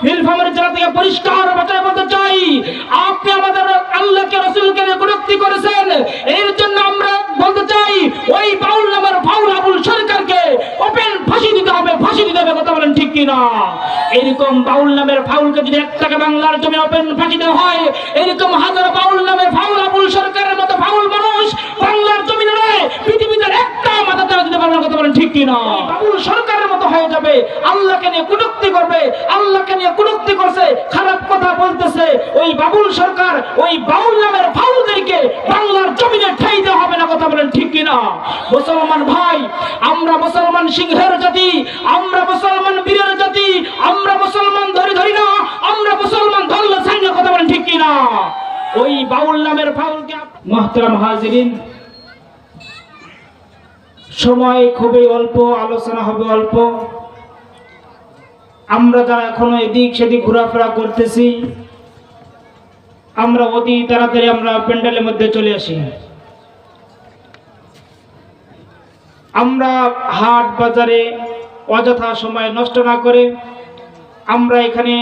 নীলফামারী জেলা থেকে পরিষ্কার ভাষায় বলতে চাই, আপনি আমাদের আল্লাহকে রাসূলকে কটূক্তি করেছেন। এর জন্য আমরা বলতে চাই ওই বাউল নামের ফাউল আবুল সরকারকে ওপেন ফাঁসি দিতে হবে, ফাঁসি দিতে হবে। কথা বলেন ঠিক কিনা? এরকম বাউল নামের ফাউলকে যদি একটাকে বাংলার জমি ওপেন ফাঁসি দেওয়া হয়, এরকম হাজার বাউল নামের ফাউল আবুল সরকারের মতো ফাউল মানুষ বাংলার জমিনে নয় পৃথিবীতে একটা মাথা তারা দিতে পারবে না। কথা বলেন ঠিক কিনা? বাউল সরকারের মতো হয়ে যাবে, আল্লাহকে নিয়ে কটূক্তি করবে, আল্লাহকে নিয়ে কটূক্তি করছে, খারাপ কথা বলতেছে। ওই বাবুল সরকার ওই বাউল নামের ফাউলদেরকে বাংলার জমিনে ঠাঁই দেওয়া হবে না। কথা বলেন ঠিক কিনা? মুসলমান ভাই, আমরা মুসলমান সিংহের জাতি, আমরা মুসলমান বীরের জাতি, আমরা মুসলমান ধরি না, আমরা মুসলমান ধরলে চাই না। কথা বলেন ঠিক কিনা? ওই বাউল নামের ফাউলকে মুহতারাম হাজিরিন, সময় খুবই অল্প, আলোচনা হবে অল্প। আমরা যারা এখনো এদিক সেদিক ঘোরাফেরা করতেছি, আমরা অতি তাড়াতাড়ি আমরা প্যান্ডেলের মধ্যে চলে আসি। আমরা হাট বাজারে অযথা সময় নষ্ট না করে আমরা এখানে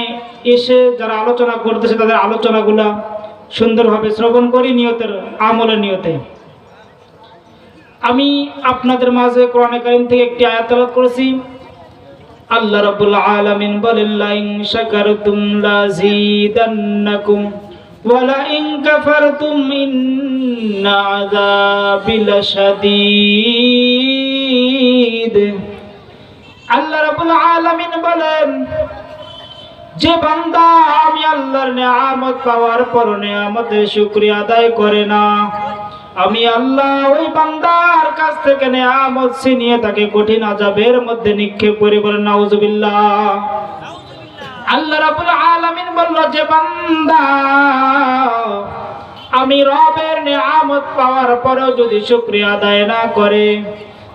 এসে যারা আলোচনা করতেছে তাদের আলোচনাগুলা সুন্দরভাবে শ্রবণ করি নিয়তের আমলের নিয়তে। আমি আপনাদের মাঝে কোরআনে কারীম থেকে একটি আয়াত তেলাওয়াত করেছি। আল্লাহ রাব্বুল আলামিন বলেন, লা ইন শাকারতুম লাযীদান্নাকুম ওয়া লা ইন কাফারতুম ইন্না আযাবি লাশাদীদ। আল্লাহ রাব্বুল আলামিন বলেন, যে বান্দা আমি আল্লাহর নিয়ামত পাওয়ার পর নিয়ামতের শুকরিয়া আদায় করে না, আমি আল্লাহ ওই বান্দার কাছ থেকে নিয়ামত ছিনিয়ে তাকে কঠিন আযাবের মধ্যে নিক্ষেপ করে। বলেন নাউযুবিল্লাহ। আল্লাহ রাব্বুল আলামিন বলল, যে বান্দা আমি রবের নিয়ামত পাওয়ার পরেও যদি শুকরিয়া আদায় না করে,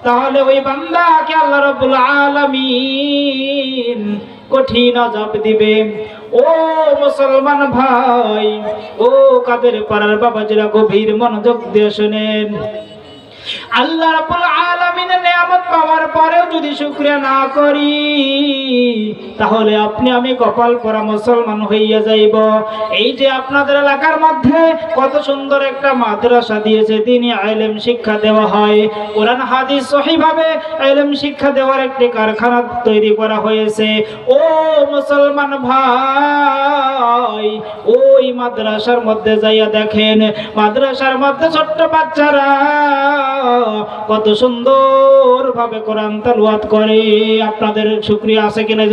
তাহলে ওই বান্দাকে আল্লাহ রাব্বুল আলামিন কঠিন আযাব দিবে। ও মুসলমান ভাই, ও কাদের পাড়ার বাবাজিরা, গভীর মনোযোগ দিয়ে শুনেন। আল্লাহ রাব্বুল আলামিনের নিয়ামত পাওয়ার পরেও যদি শুকরিয়া না করি, তাহলে আপনি আমি কপাল পরা মুসলমান হইয়া যাইব। এই যে আপনাদের এলাকার মধ্যে কত সুন্দর একটা মাদ্রাসা দিয়েছে, দ্বীনি ইলম শিক্ষা দেওয়া হয়, কোরআন হাদিস সহিভাবে ইলম শিক্ষা দেওয়ার একটি কারখানা তৈরি করা হয়েছে। ও মুসলমান ভাই, ওই মাদ্রাসার মধ্যে যাইয়া দেখেন, মাদ্রাসার মধ্যে ছোট্ট বাচ্চারা কত সুন্দর ভাবে কোরআন তেলাওয়াত করে। আপনাদের শুকরিয়া আছে কিনা?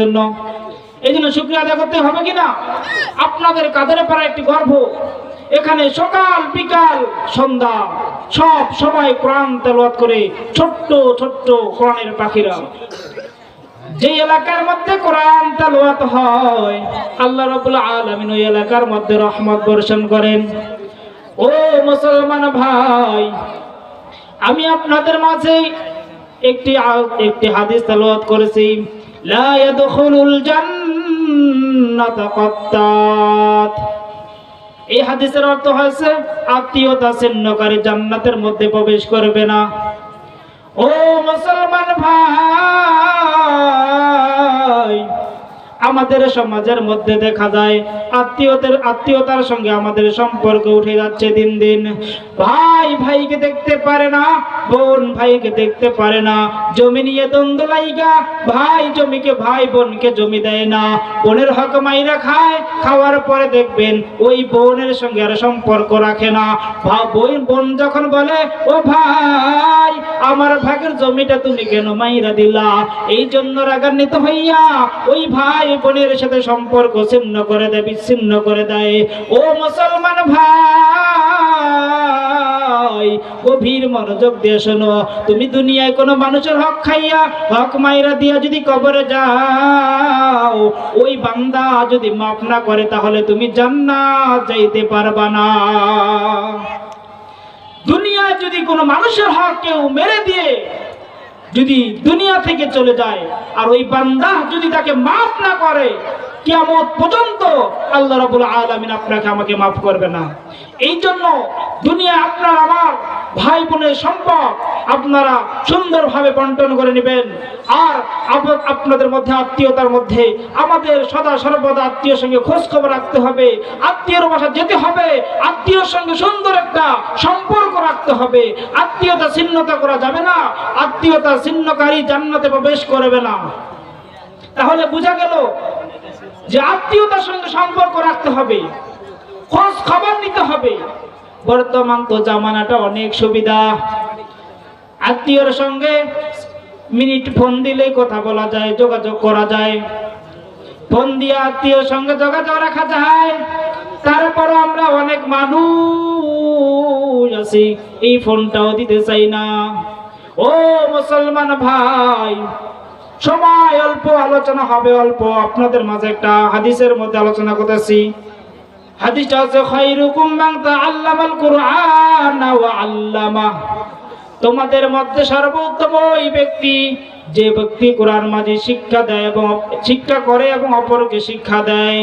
এই জন্য শুকরিয়া আদায় করতে হবে কিনা? আপনাদের কাদের পাড়া একটি গর্ব, এখানে সকাল বিকাল সন্ধ্যা সব সময় কোরআন তেলাওয়াত করে ছোট্ট ছোট্ট কোরআনের পাখিরা। যে এলাকার মধ্যে কোরআন তেলাওয়াত হয়, আল্লাহ রাব্বুল আলামিন ওই এলাকার মধ্যে রহমত বর্ষণ করেন। ও মুসলমান ভাই, আমি আপনাদের মাঝে একটি হাদিস তেলাওয়াত করেছি, লা ইয়াদখুলুল জান্নাতা কাত্তাত। এই হাদিসের অর্থ হচ্ছে আত্মীয়তা ছিন্নকারী জান্নাতের মধ্যে প্রবেশ করবে না। ও মুসলমান ভাই, আমাদের সমাজের মধ্যে দেখা যায় আত্মীয়তার সঙ্গে আমাদের সম্পর্ক উঠে যাচ্ছে দিন দিন। ভাই ভাইকে দেখতে পারে না, বোন ভাইকে দেখতে পারে না, জমি নিয়ে দ্বন্দ্ব লাইগা ভাই জমিকে, ভাই বোনকে জমি দেয় না, বোনের হক মাইরা খায়, খাওয়ার পরে দেখবেন ওই বোনের সঙ্গে আর সম্পর্ক রাখে না। বোন যখন বলে, ও ভাই আমার ভাগের জমিটা তুমি কেন মাইরা দিলা, এই জন্য রাগান্বিত হইয়া ওই ভাই বোনের সাথে সম্পর্ক ছিন্ন করে দেয়, বিচ্ছিন্ন করে দেয়। ও মুসলমান ভাই, গভীর মনোযোগ দিয়ে শোনো, তুমি দুনিয়ায় কোনো মানুষের হক খাইয়া, হক মাইরা দিয়া যদি কবরে যাও, ওই বান্দা যদি মাফ না করে, তাহলে তুমি জান্নাত যাইতে পারবা না। দুনিয়ায় যদি কোনো মানুষের হক কেউ মেরে দিয়ে যদি দুনিয়া থেকে চলে যায়, আর ওই বান্দা যদি তাকে মাফ না করে, কিয়ামত পর্যন্ত আল্লাহ রাব্বুল আলামিন আপনাকে আমাকে মাফ করবে না। এই জন্য দুনিয়া আপনার আমার ভাই বোনের সম্পদ আপনারা সুন্দরভাবে বন্টন করে নেবেন। আর আপনাদের মধ্যে আত্মীয়তার মধ্যে আমাদের সদা সর্বদা আত্মীয়র সঙ্গে খোঁজ খবর রাখতে হবে, আত্মীয়র বাসা যেতে হবে, আত্মীয়র সঙ্গে সুন্দর একটা সম্পর্ক রাখতে হবে। আত্মীয়তা ছিন্নতা করা যাবে না, আত্মীয়তা ছিন্নকারী জান্নাতে প্রবেশ করবে না। তাহলে বোঝা গেল যে আত্মীয়তার সঙ্গে সম্পর্ক রাখতে হবে, খোঁজ খবর নিতে হবে। বর্তমান তো জামানাটা অনেক সুবিধা, আত্মীয়র সঙ্গে মিনিট ফোন দিলেই কথা বলা যায়, যোগাযোগ করা যায়, ফোন দিয়ে আত্মীয়র সঙ্গে যোগাযোগ রাখা যায়। তারপর আমরা অনেক মানুষ আছি এই ফোনটাও দিতে চাই না। ও মুসলমান ভাই, সময় অল্প, আলোচনা হবে অল্প। আপনাদের মাঝে একটা হাদিসের মধ্যে আলোচনা করতেছি। হাদিসটা হচ্ছে খায়রুকুম মান তাআল্লামাল কুরআন ওয়া আল্লামা। তোমাদের মধ্যে সর্বোত্তম ওই ব্যক্তি যে ব্যক্তি কোরআন মাজিদ শিক্ষা দেয় এবং শিক্ষা করে এবং অপরকে শিক্ষা দেয়।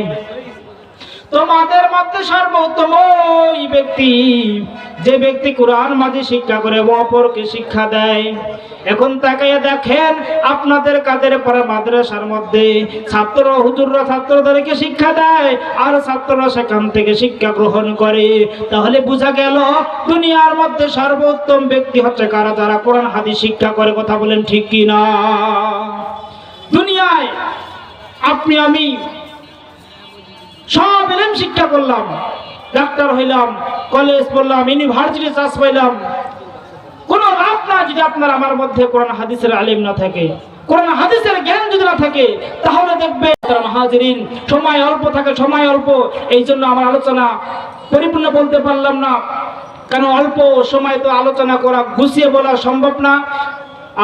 তোমাদের মধ্যে সর্বোত্তম ওই ব্যক্তি যে ব্যক্তি কোরআন মাজিদ শিক্ষা করে এবং অপরকে শিক্ষা দেয়। এখন তাকাইয়া দেখেন আপনাদের কাদের পড়া মাদ্রাসার মধ্যে ছাত্র হুজুররা ছাত্রদেরকে শিক্ষা দেয় আর ছাত্ররা সেখান থেকে শিক্ষা গ্রহণ করে। তাহলে বোঝা গেল দুনিয়ার মধ্যে সর্বোত্তম ব্যক্তি হচ্ছে কারা? যারা কোরআন হাদিস শিক্ষা করে। কথা বলেন ঠিক কি না? দুনিয়ায় আপনি আমি সব ইলম শিক্ষা করলাম, ডাক্তার হইলাম, কলেজ পড়লাম, ইউনিভার্সিটি চান্স পাইলাম, কোনো লাভ না যদি আপনার আমার মধ্যে কোরআন হাদিসের আলিম না থাকে, কোরআন হাদিসের জ্ঞান যদি না থাকে। তাহলে দেখবে মুহাজিরিন সময় অল্প থাকে, সময় অল্প। এই জন্য আমার আলোচনা পরিপূর্ণ বলতে পারলাম না, কারণ অল্প সময় তো আলোচনা করা গুছিয়ে বলা সম্ভব না।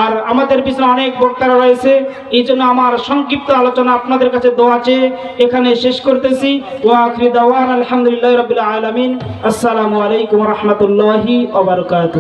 আর আমাদের পিছনে অনেক বক্তারা রয়েছে, এই জন্য আমার সংক্ষিপ্ত আলোচনা আপনাদের কাছে দোয়া চেয়ে এখানে শেষ করতেছি। ওয়া আখিরু দাওয়ানা আলহামদুলিল্লাহি রাব্বিল আলামিন। আসসালামু আলাইকুম ওয়া রাহমাতুল্লাহি ওয়া বারাকাতুহু।